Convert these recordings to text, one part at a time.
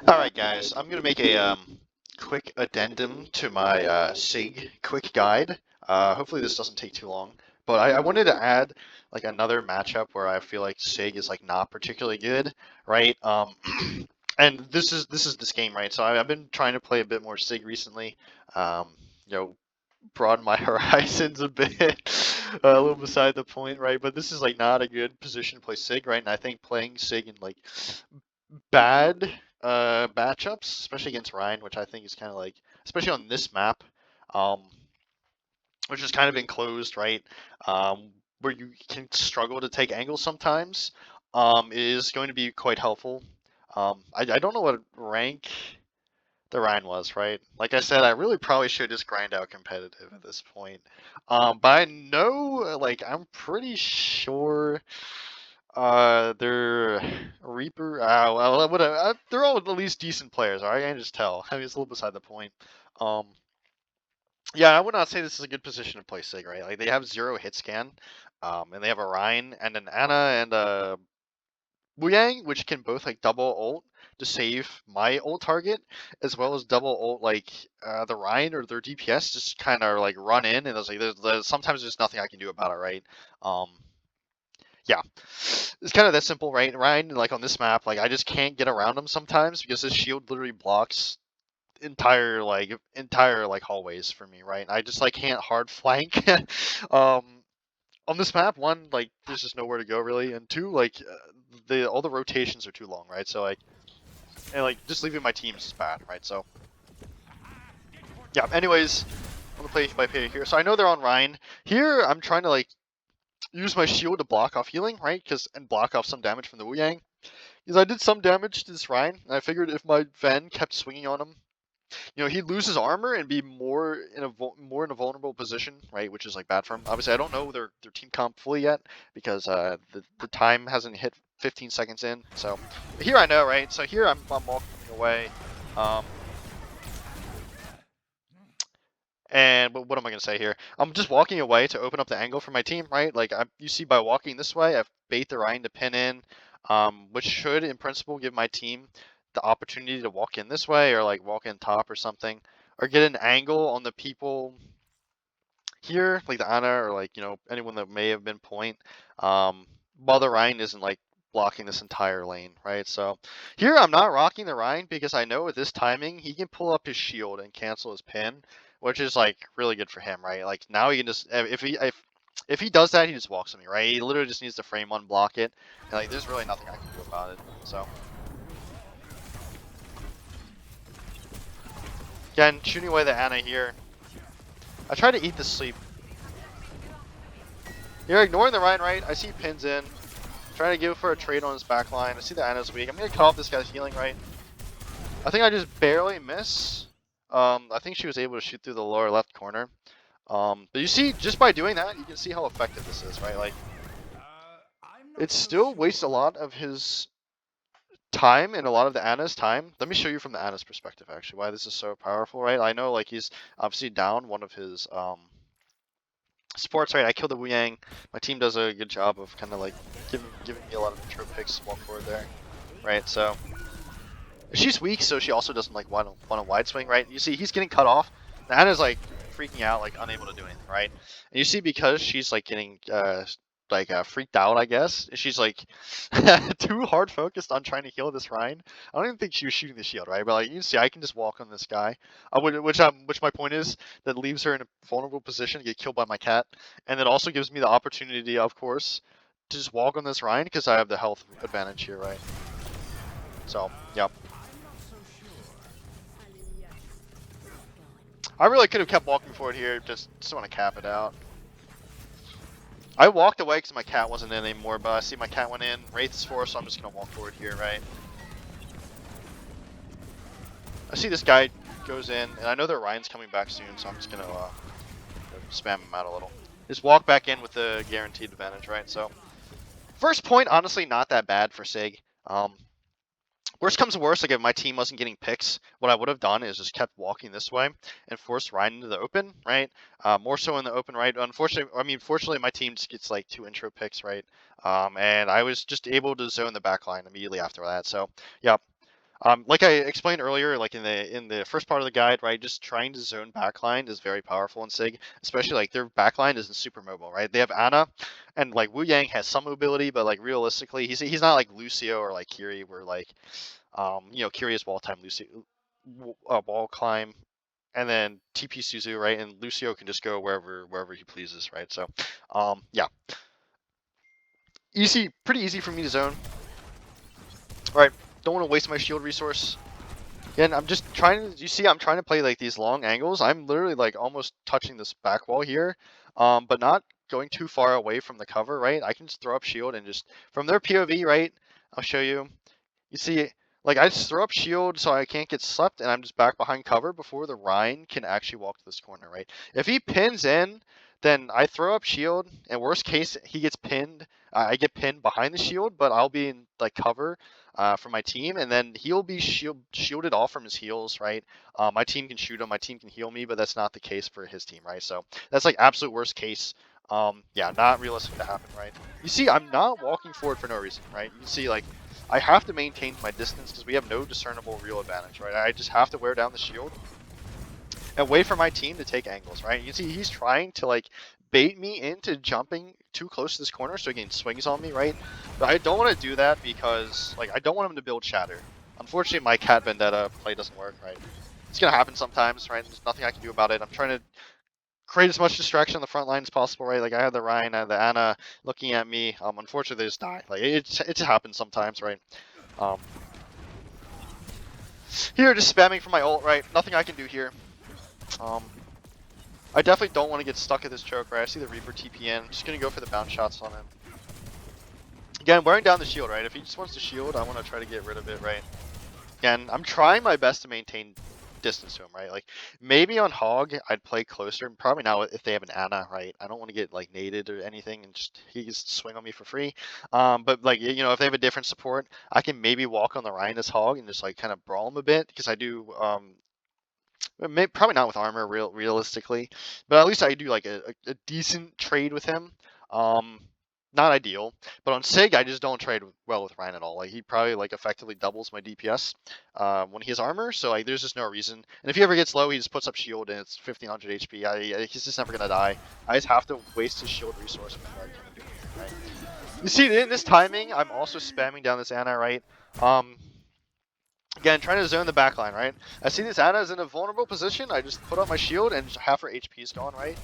Alright guys, I'm gonna make a quick addendum to my SIG quick guide. Hopefully this doesn't take too long. But I wanted to add like another matchup where I feel like SIG is like not particularly good, right? And this game, right? So I've been trying to play a bit more SIG recently. Um, you know, broaden my horizons a bit. A little beside the point, right? But this is like not a good position to play SIG, right? And I think playing SIG in like bad matchups, especially against Rein, which I think is kind of like, especially on this map, um, which has kind of been closed, right? Where you can struggle to take angles sometimes, is going to be quite helpful. I don't know what rank the Rein was, right? Like I said, I really probably should just grind out competitive at this point. But I know, like, I'm pretty sure they're Reaper. Well, whatever. They're all at least decent players. All right, I can just tell. I mean, it's a little beside the point. Um, yeah, I would not say this is a good position to play Sig, right? Like they have 0 hit scan, and they have a Rein and an Ana and a Wuyang, which can both like double ult to save my ult target, as well as double ult like the Rein or their DPS just kind of like run in, and there's sometimes there's nothing I can do about it, right? Um, yeah, it's kind of that simple, right? Rein, like on this map, like I just can't get around him sometimes because his shield literally blocks entire hallways for me, right? I just like can't hard flank. um, on this map, one, like there's just nowhere to go really, and two, like all the rotations are too long, right? So like, and like just leaving my teams is bad, right? So yeah. Anyways, I'm gonna play by play here. So I know they're on Rein. Here, I'm trying to like use my shield to block off healing, right? And block off some damage from the Wu Yang. Because I did some damage to this Rein, and I figured if my Ven kept swinging on him, he'd lose his armor and be more in a vulnerable position, right? Which is like bad for him. Obviously, I don't know their team comp fully yet because the time hasn't hit 15 seconds in. So here I know, right? So here I'm walking away. Um, and what am I gonna say here? I'm just walking away to open up the angle for my team, right? Like you see, by walking this way, I've bait the Rein to pin in, which should, in principle, give my team the opportunity to walk in this way or like walk in top or something, or get an angle on the people here, like the Ana or like anyone that may have been point, while the Rein isn't like blocking this entire lane, right? So here I'm not rocking the Rein because I know with this timing he can pull up his shield and cancel his pin, which is like really good for him, right? Like now he can just if he does that, he just walks on me, right? He literally just needs to frame one, block it, and like there's really nothing I can do about it. So again, shooting away the Ana here. I try to eat the sleep. You're ignoring the Rein, right? I see pins in. Trying to give for a trade on his back line. I see the Ana's weak. I'm going to cut off this guy's healing, right? I think I just barely miss. I think she was able to shoot through the lower left corner. But you see, just by doing that, you can see how effective this is, right? Like, it still wastes a lot of his time and a lot of the Ana's time. Let me show you from the Ana's perspective, actually, why this is so powerful, right? I know, like, he's obviously down one of his, supports, right? I killed the Wu Yang. My team does a good job of kind of like giving me a lot of intro picks walk forward there, right? So she's weak, so she also doesn't like want a wide swing, right? You see, he's getting cut off. Anna's like freaking out, like unable to do anything, right? And you see, because she's like getting freaked out, I guess. She's like too hard focused on trying to heal this Rein. I don't even think she was shooting the shield, right? But like you see, I can just walk on this guy. Which my point is that leaves her in a vulnerable position to get killed by my cat, and then also gives me the opportunity, of course, to just walk on this Rein because I have the health advantage here, right? So, yep. I really could have kept walking forward here. Just want to cap it out. I walked away because my cat wasn't in anymore, but I see my cat went in. Wraith is 4, so I'm just going to walk forward here, right? I see this guy goes in, and I know that Ryan's coming back soon, so I'm just going to spam him out a little. Just walk back in with the guaranteed advantage, right? So, first point, honestly, not that bad for Sig. Worst comes to worst, like if my team wasn't getting picks, what I would have done is just kept walking this way and forced Rein into the open, right? More so in the open, right? Fortunately, my team just gets like 2 intro picks, right? And I was just able to zone the back line immediately after that. So, yeah. Like I explained earlier, like in the first part of the guide, right? Just trying to zone backline is very powerful in Sig, especially like their backline isn't super mobile, right? They have Ana, and like Wu Yang has some mobility, but like realistically, he's not like Lucio or like Kiri, where like you know, Kiri is wall time, Lucio wall climb, and then TP Suzu, right? And Lucio can just go wherever he pleases, right? So, yeah, easy, pretty easy for me to zone. All right, don't want to waste my shield resource. Again, I'm just trying to, you see, I'm trying to play like these long angles. I'm literally like almost touching this back wall here, but not going too far away from the cover, right? I can just throw up shield and just, from their POV, right? I'll show you. You see, like I just throw up shield so I can't get slept, and I'm just back behind cover before the Rein can actually walk to this corner, right? If he pins in, then I throw up shield, and worst case, he gets pinned. I get pinned behind the shield, but I'll be in like cover for my team, and then he'll be shielded off from his heals, right? My team can shoot him, my team can heal me, but that's not the case for his team, right? So that's like absolute worst case. Yeah, not realistic to happen, right? You see, I'm not walking forward for no reason, right? You can see, like, I have to maintain my distance because we have no discernible real advantage, right? I just have to wear down the shield and wait for my team to take angles, right? You see, he's trying to like bait me into jumping too close to this corner so he can swings on me, right? But I don't want to do that because like I don't want him to build shatter. Unfortunately, my Cat Vendetta play doesn't work, right? It's gonna happen sometimes, right? There's nothing I can do about it. I'm trying to create as much distraction on the front line as possible, right? Like I had the Rein, I had the Ana looking at me. Unfortunately, they just die. Like it happens sometimes, right? Um, Here, just spamming for my ult, right? Nothing I can do here. I definitely don't want to get stuck at this choke, right? I see the Reaper TPN. I'm just going to go for the bounce shots on him. Again, wearing down the shield, right? If he just wants to shield, I want to try to get rid of it, right? Again, I'm trying my best to maintain distance to him, right? Like, maybe on Hog, I'd play closer. Probably not if they have an Ana, right? I don't want to get, like, naded or anything and just, he just swing on me for free. But, like, you know, if they have a different support, I can maybe walk on the Rein as Hog and just, like, kind of brawl him a bit. Because I do, probably not with armor, realistically, but at least I do like a decent trade with him. Not ideal, but on Sig I just don't trade well with Rein at all. Like he probably like effectively doubles my DPS when he has armor, so like there's just no reason. And if he ever gets low, he just puts up shield and it's 1500 HP. He's just never gonna die. I just have to waste his shield resource before I can do anything, right? You see, in this timing, I'm also spamming down this Ana, right? Again, trying to zone the backline, right? I see this Ana is in a vulnerable position. I just put up my shield and half her HP is gone, right?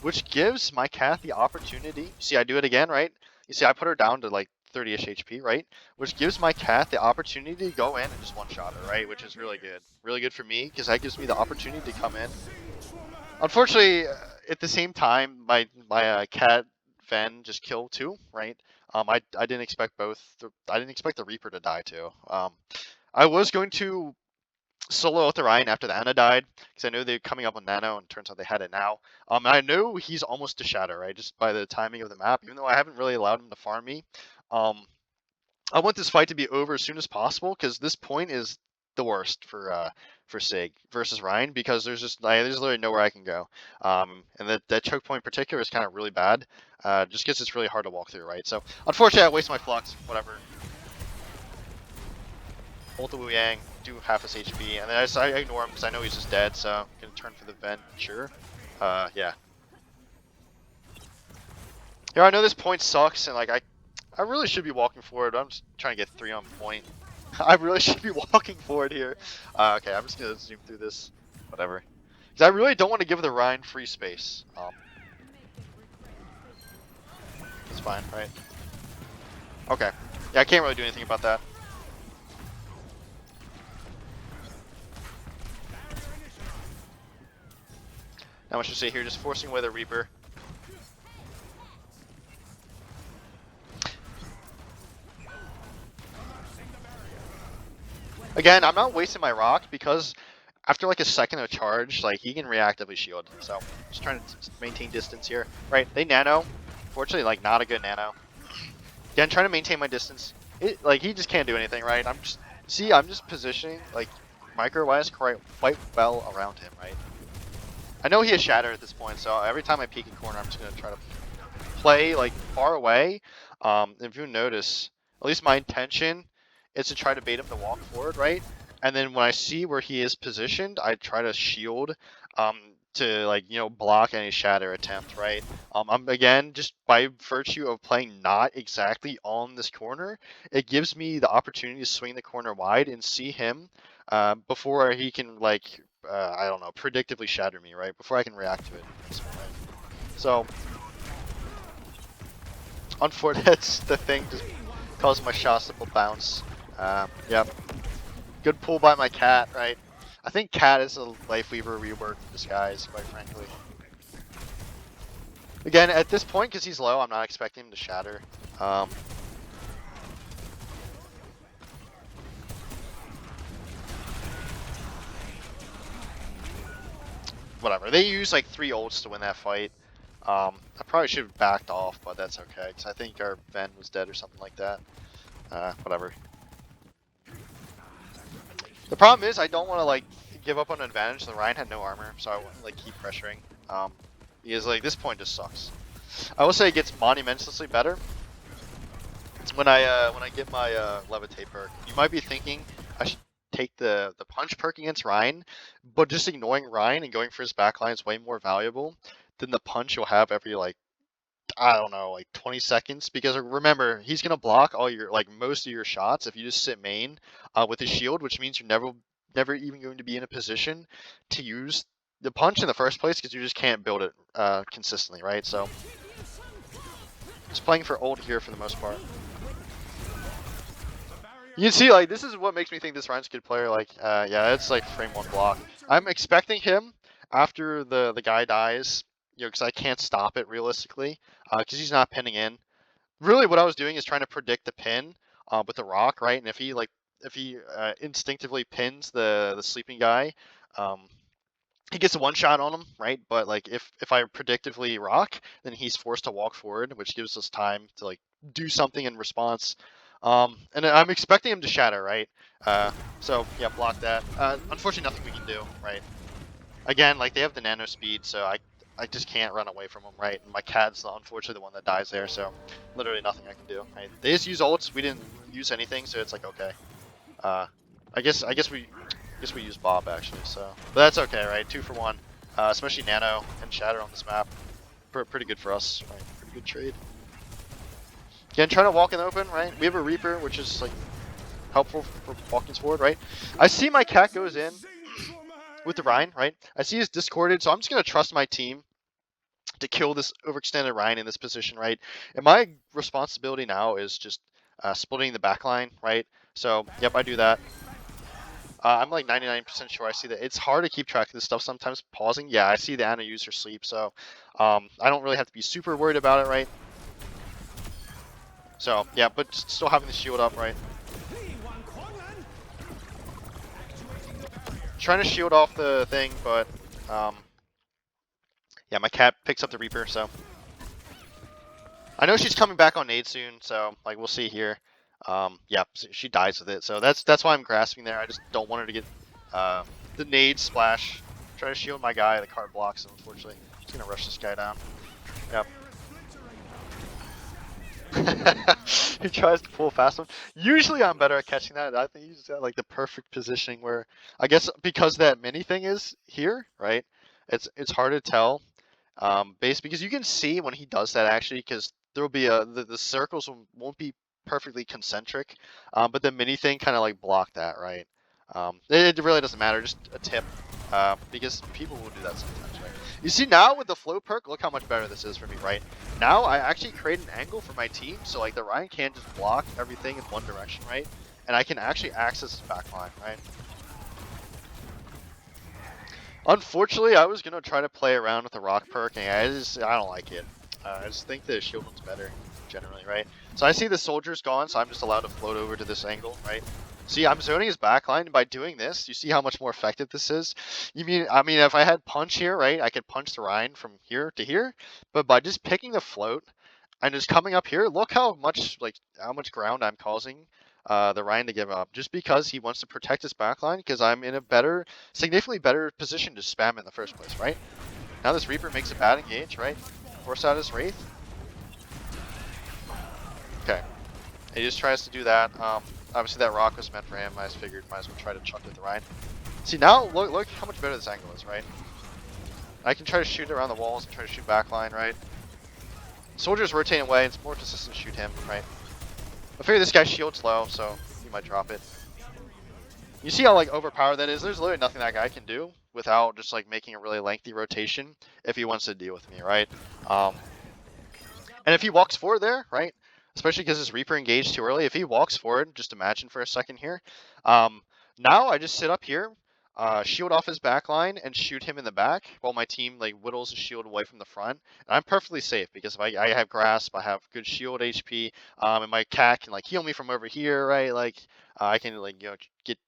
Which gives my Cat the opportunity. You see, I do it again, right? You see, I put her down to like 30-ish HP, right? Which gives my Cat the opportunity to go in and just one-shot her, right? Which is really good. Really good for me, because that gives me the opportunity to come in. Unfortunately, at the same time, my Cat Ven just killed too, right? I didn't expect both. I didn't expect the Reaper to die too. I was going to solo out the Rein after the Ana died, because I know they're coming up on Nano, and it turns out they had it now. And I know he's almost to Shatter, right? Just by the timing of the map, even though I haven't really allowed him to farm me. I want this fight to be over as soon as possible, because this point is the worst for Sig versus Rein, because there's just there's literally nowhere I can go. And that choke point in particular is kind of really bad, just because it's really hard to walk through, right? So unfortunately, I wasted my flux. Whatever. Ult the Wu Yang, do half his HP, and then I ignore him because I know he's just dead, so I'm gonna turn for the vent, sure. Yeah. Yeah, I know this point sucks, and like I really should be walking forward, but I'm just trying to get 3 on point. I really should be walking forward here. Okay, I'm just gonna zoom through this, whatever. Because I really don't want to give the Rein free space. It's fine, right? Okay. Yeah, I can't really do anything about that. Not much to say here, just forcing away the Reaper. Again, I'm not wasting my rock because after like a second of charge, like he can reactively shield. So just trying to maintain distance here. Right, they nano. Fortunately, like not a good nano. Again, trying to maintain my distance. Like he just can't do anything, right? I'm just positioning like micro-wise quite well around him, right? I know he has shatter at this point, so every time I peek a corner, I'm just gonna try to play like far away. If you notice, at least my intention is to try to bait him to walk forward, right? And then when I see where he is positioned, I try to shield to like, you know, block any shatter attempt, right? I'm again, just by virtue of playing not exactly on this corner, it gives me the opportunity to swing the corner wide and see him before he can like, I don't know, predictively shatter me, right? Before I can react to it. So, unfortunately, that's the thing, just causing my shots to bounce. Yep. Good pull by my cat, right? I think cat is a Lifeweaver rework in disguise, quite frankly. Again, at this point, because he's low, I'm not expecting him to shatter. Whatever. They use like 3 ults to win that fight. I probably should have backed off, but that's okay, because I think our Ven was dead or something like that. Whatever. The problem is I don't want to like give up on an advantage. The Rein had no armor, so I want to like keep pressuring. Because like this point just sucks. I will say it gets monumentally better when I get my levitate perk. You might be thinking I should take the punch perk against Rein, but just ignoring Rein and going for his backline is way more valuable than the punch you'll have every like, I don't know, like 20 seconds. Because remember, he's gonna block all your like most of your shots if you just sit main with his shield, which means you're never even going to be in a position to use the punch in the first place because you just can't build it consistently, right? So just playing for ult here for the most part. You can see, like, this is what makes me think this Rein's a good player. Like, yeah, it's like frame 1 block. I'm expecting him after the guy dies, you know, because I can't stop it realistically, because he's not pinning in. Really, what I was doing is trying to predict the pin with the rock, right? And if he instinctively pins the sleeping guy, he gets a 1-shot on him, right? But like if I predictively rock, then he's forced to walk forward, which gives us time to like do something in response. And I'm expecting him to shatter, right? So yeah, block that. Unfortunately, nothing we can do, right? Again, like they have the nano speed, so I just can't run away from them, right? And my cat's unfortunately the one that dies there, so literally nothing I can do. Right? They just use ults. We didn't use anything, so it's like okay. I guess we use Bob actually, so but that's okay, right? 2 for 1, especially nano and shatter on this map. Pretty good for us, right? Pretty good trade. Again, trying to walk in the open, right? We have a Reaper, which is like helpful for walking forward, right? I see my cat goes in with the Rein, right? I see he's discorded, so I'm just gonna trust my team to kill this overextended Rein in this position, right? And my responsibility now is just splitting the backline, right? So, yep, I do that. I'm like 99% sure I see that. It's hard to keep track of this stuff sometimes, pausing. Yeah, I see the Ana user sleep, so I don't really have to be super worried about it, right? So, yeah, but still having the shield up, right? Trying to shield off the thing, but yeah, my cat picks up the Reaper, so I know she's coming back on nade soon, so like we'll see here. Yeah, she dies with it, so that's why I'm grasping there. I just don't want her to get the nade splash. Try to shield my guy. The card blocks him, unfortunately. Just gonna rush this guy down. Yep. He tries to pull fast one. Usually I'm better at catching that. I think he's got like the perfect positioning where I guess because that mini thing is here, right? It's hard to tell. Because you can see when he does that actually, because there will be the circles won't be perfectly concentric, but the mini thing kind of like block that, right? It really doesn't matter, just a tip, because people will do that sometimes, right? You see now with the float perk, look how much better this is for me, right? Now I actually create an angle for my team, so like the Rein can't just block everything in one direction, right? And I can actually access his backline, right? Unfortunately, I was gonna try to play around with the rock perk, and I don't like it. I just think the shield one's better, generally, right? So I see the soldier's gone, so I'm just allowed to float over to this angle, right? See, I'm zoning his backline, and by doing this, you see how much more effective this is? I mean, if I had punch here, right, I could punch the Rein from here to here, but by just picking the float and just coming up here, look how much ground I'm causing the Rein to give up, just because he wants to protect his backline, because I'm in a significantly better position to spam in the first place, right? Now this Reaper makes a bad engage, right? Force out his Wraith. Okay. He just tries to do that. Obviously that rock was meant for him. I just figured might as well try to chuck it to Rein. See now, look how much better this angle is, right? I can try to shoot around the walls and try to shoot backline, right? Soldier's rotating away, it's more consistent to shoot him, right? I figure this guy's shield's low, so he might drop it. You see how like overpowered that is? There's literally nothing that guy can do without just like making a really lengthy rotation if he wants to deal with me, right? And if he walks forward there, right? Especially because his Reaper engaged too early. If he walks forward, just imagine for a second here. Now I just sit up here, shield off his back line, and shoot him in the back while my team like whittles his shield away from the front. And I'm perfectly safe because if I have grasp, I have good shield HP, and my cat can like heal me from over here, right? Like I can like get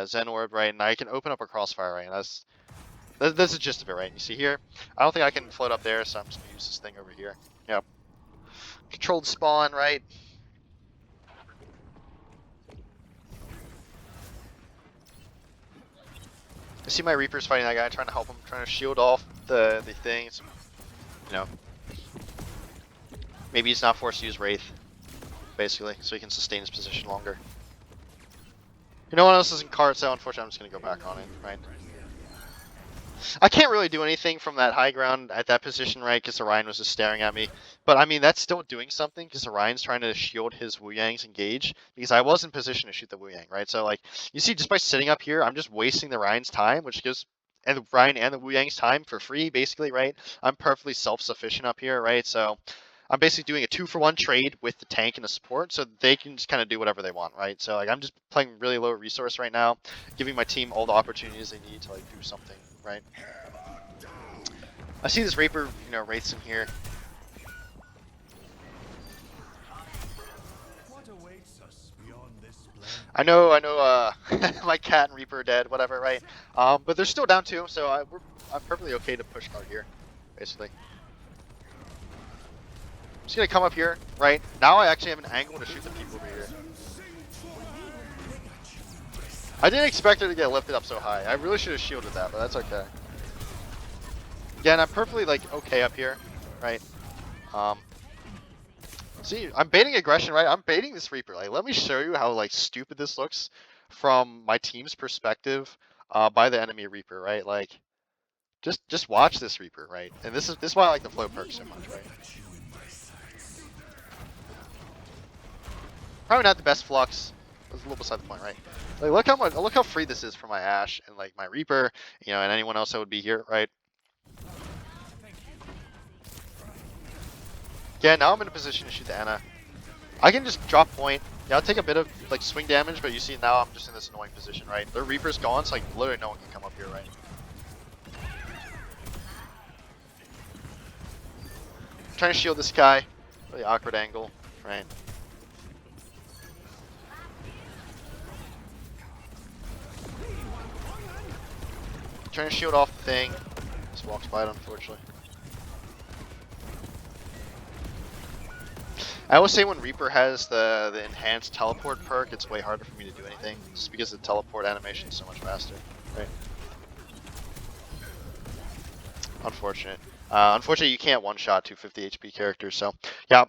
Zen Orb, right? And I can open up a crossfire, right? And that's the gist of it, right? You see here, I don't think I can float up there, so I'm just gonna use this thing over here. Yep. Controlled spawn, right? I see my Reapers fighting that guy, trying to help him, trying to shield off the things. You know, maybe he's not forced to use Wraith, basically, so he can sustain his position longer. No one else is in card, so unfortunately I'm just going to go back on it, right? I can't really do anything from that high ground at that position, right? Because Orion was just staring at me. But I mean, that's still doing something because Orion's trying to shield his Wu Yang's engage because I was in position to shoot the Wu Yang, right? So like, you see, just by sitting up here, I'm just wasting the Ryan's time, which gives and the Ryan and the Wu Yang's time for free, basically, right? I'm perfectly self-sufficient up here, right? So I'm basically doing a 2-for-1 trade with the tank and the support, so they can just kind of do whatever they want, right? So like, I'm just playing really low resource right now, giving my team all the opportunities they need to like do something, right? I see this Reaper, wraiths in here. I know, my cat and Reaper are dead, whatever, right? But they're still down 2, so I'm perfectly okay to push card here, basically. I'm just gonna come up here, right? Now I actually have an angle to shoot the people over here. I didn't expect her to get lifted up so high. I really should have shielded that, but that's okay. Again, I'm perfectly like okay up here, right? See, I'm baiting aggression, right? I'm baiting this Reaper. Like, let me show you how like stupid this looks from my team's perspective by the enemy Reaper, right? Like, just watch this Reaper, right? And this is why I like the flow perk so much, right? Probably not the best flux. That's a little beside the point, right? Like, look how free this is for my Ashe and like my Reaper, and anyone else that would be here, right? Yeah, now I'm in a position to shoot the Ana. I can just drop point. Yeah, I'll take a bit of like swing damage, but you see now I'm just in this annoying position, right? Their Reaper's gone, so like literally no one can come up here, right? I'm trying to shield this guy. Really awkward angle, right? Trying to shield off the thing. Just walks by it, unfortunately. I always say when Reaper has the enhanced teleport perk, it's way harder for me to do anything, just because the teleport animation is so much faster, right? Unfortunate. Unfortunately, you can't one-shot 250 HP characters, so yeah,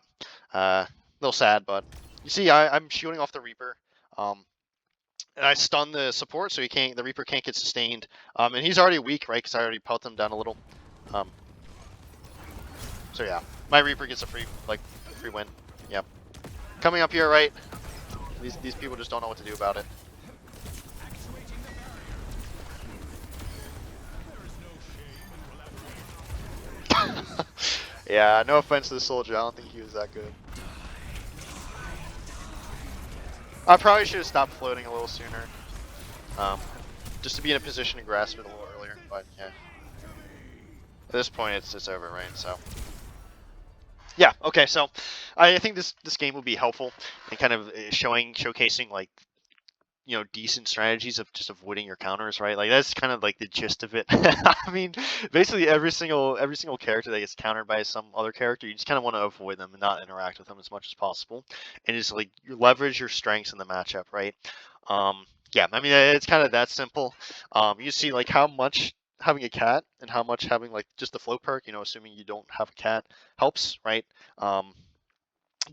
a little sad, but you see, I'm shooting off the Reaper, and I stun the support, so the Reaper can't get sustained, and he's already weak, right? Because I already pelted him down a little, so yeah, my Reaper gets a free win. Yep. Coming up here, right? These people just don't know what to do about it. Yeah, no offense to the soldier, I don't think he was that good. I probably should have stopped floating a little sooner. Just to be in a position to grasp it a little earlier, but yeah. At this point, it's over, right? So. Yeah, okay, so I think this game will be helpful in kind of showcasing like decent strategies of just avoiding your counters, right? Like that's kind of like the gist of it. I mean, basically every single character that gets countered by some other character, you just kind of want to avoid them and not interact with them as much as possible, and just like you leverage your strengths in the matchup, right? Yeah, I mean it's kind of that simple. You see like how much having a cat and how much having like just the flow perk, assuming you don't have a cat, helps, right?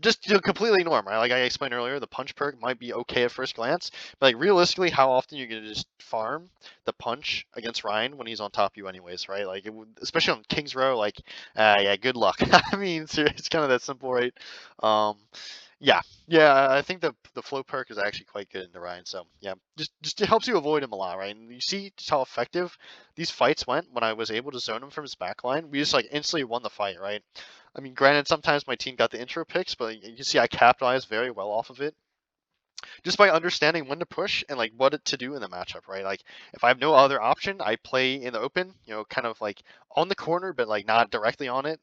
just completely ignore him, right? Like I explained earlier, the punch perk might be okay at first glance, but like realistically, how often you're gonna just farm the punch against Rein when he's on top of you, anyways, right? Like especially on King's Row, like yeah, good luck. I mean, it's kind of that simple, right? Um, yeah, yeah, I think the flow perk is actually quite good in the Rein, so yeah, just it helps you avoid him a lot, right? And you see just how effective these fights went when I was able to zone him from his backline. We just like instantly won the fight, right? I mean, granted, sometimes my team got the intro picks, but you can see I capitalized very well off of it just by understanding when to push and like what to do in the matchup, right? Like if I have no other option, I play in the open, kind of like on the corner, but like not directly on it,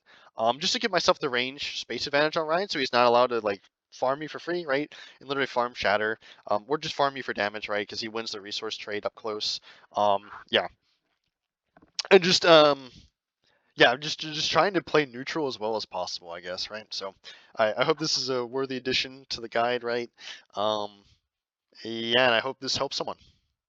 just to give myself the range space advantage on Ryan, so he's not allowed to like farm me for free, right? And literally farm shatter, or just farm me for damage, right? Because he wins the resource trade up close. Yeah, and just yeah, I'm just trying to play neutral as well as possible, I guess, right? So I hope this is a worthy addition to the guide, right? Um, yeah, and I hope this helps someone.